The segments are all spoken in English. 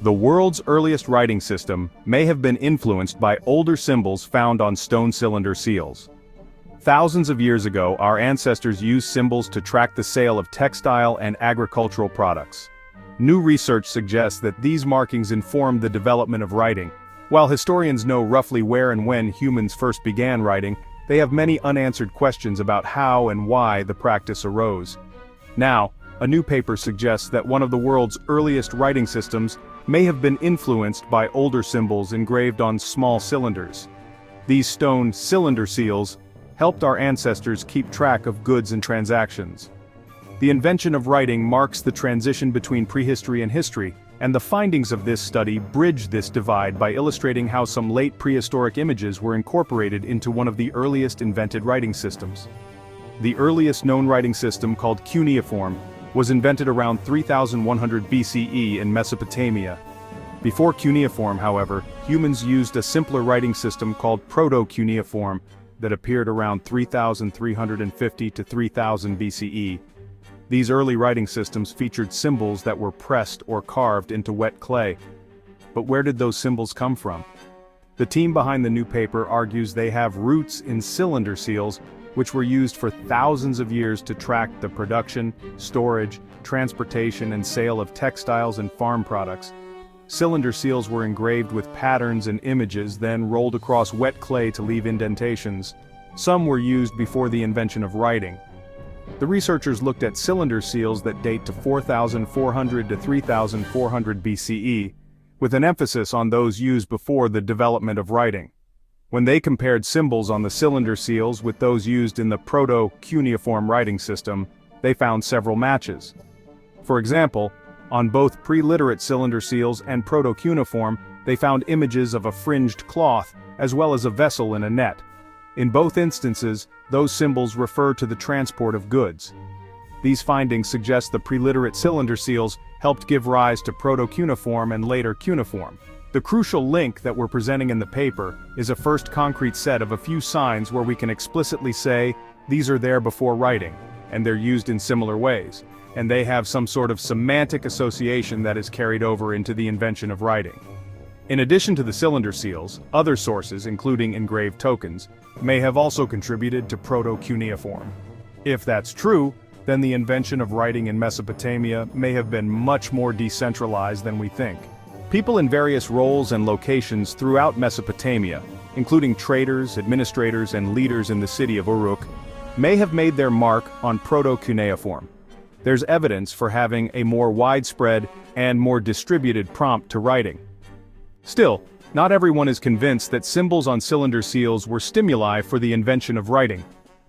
The world's earliest writing system may have been influenced by older symbols found on stone cylinder seals. Thousands of years ago, our ancestors used symbols to track the sale of textile and agricultural products. New research suggests that these markings informed the development of writing. While historians know roughly where and when humans first began writing, they have many unanswered questions about how and why the practice arose. Now, a new paper suggests that one of the world's earliest writing systems may have been influenced by older symbols engraved on small cylinders. These stone cylinder seals helped our ancestors keep track of goods and transactions. The invention of writing marks the transition between prehistory and history, and the findings of this study bridge this divide by illustrating how some late prehistoric images were incorporated into one of the earliest invented writing systems. The earliest known writing system, called Cuneiform, was invented around 3100 BCE in Mesopotamia. Before Cuneiform, however, humans used a simpler writing system called Proto that appeared around 3350 to 3000 BCE. These early writing systems featured symbols that were pressed or carved into wet clay. But where did those symbols come from? The team behind the new paper argues they have roots in cylinder seals, which were used for thousands of years to track the production, storage, transportation and sale of textiles and farm products. Cylinder seals were engraved with patterns and images, then rolled across wet clay to leave indentations. Some were used before the invention of writing. The researchers looked at cylinder seals that date to 4400 to 3400 BCE, with an emphasis on those used before the development of writing. When they compared symbols on the cylinder seals with those used in the Proto-Cuneiform writing system, they found several matches. For example, on both pre-literate cylinder seals and Proto-Cuneiform, they found images of a fringed cloth, as well as a vessel in a net. In both instances, those symbols refer to the transport of goods. These findings suggest the pre-literate cylinder seals helped give rise to Proto-Cuneiform and later cuneiform. The crucial link that we're presenting in the paper is a first concrete set of a few signs where we can explicitly say, these are there before writing, and they're used in similar ways, and they have some sort of semantic association that is carried over into the invention of writing. In addition to the cylinder seals, other sources, including engraved tokens, may have also contributed to Proto-Cuneiform. If that's true, then the invention of writing in Mesopotamia may have been much more decentralized than we think. People in various roles and locations throughout Mesopotamia, including traders, administrators, and leaders in the city of Uruk, may have made their mark on Proto-Cuneiform. There's evidence for having a more widespread and more distributed prompt to writing. Still, not everyone is convinced that symbols on cylinder seals were stimuli for the invention of writing.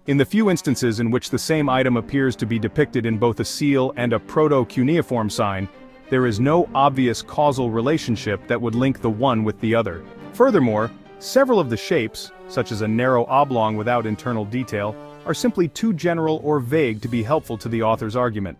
In the few instances in which the same item appears to be depicted in both a seal and a Proto-Cuneiform sign, there is no obvious causal relationship that would link the one with the other. Furthermore, several of the shapes, such as a narrow oblong without internal detail, are simply too general or vague to be helpful to the author's argument.